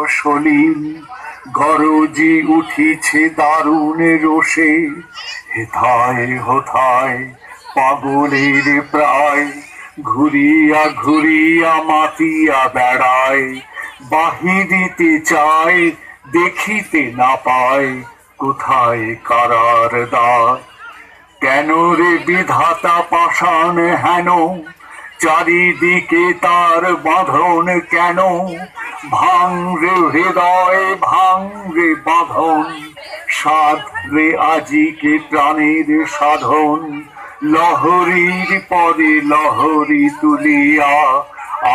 সলিল গরজি উঠিছে দারুণ রোষে। হেথায় হোথায় পাগলের প্রায় ঘুরিয়া ঘুরিয়া মাতিয়া বেড়ায়। বাহিরিতে চায় দেখিতে না পায় কোথায় কারার দ্বার। কেন রে বিধাতা পাষাণ হেন চারিদিকে তার বাঁধন কেন? ভাঙ রে হৃদয় ভাঙ রে বাঁধন সাধ রে আজিকে প্রাণের সাধন। লহরীর পরে লহরী তুলিয়া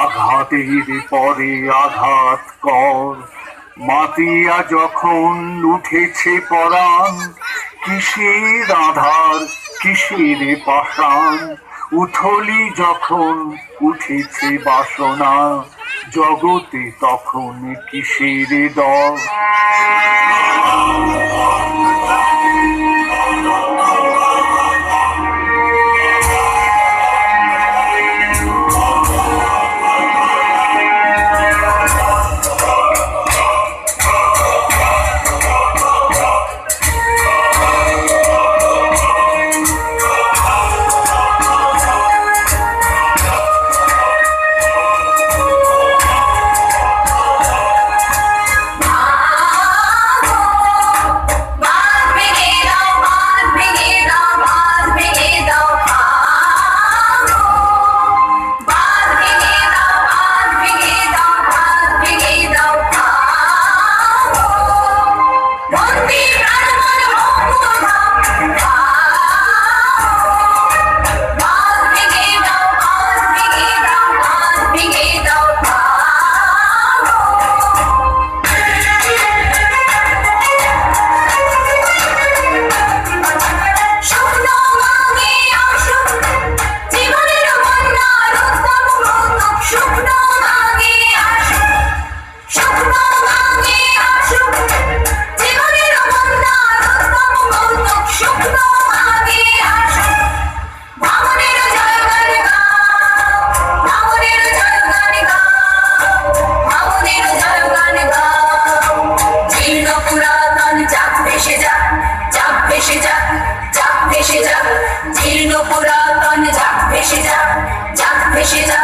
আঘাতের পরে আঘাত কর। মাতিয়া যখন উঠেছে পরাণ কিসের আধার কিসের পাষাণ। উথলি যখন উঠেছে বাসনা জগতে তখন কিসের ডর। জীর্ণ পুরাতন যাক ভেসে যা, যাক ভেসে যা।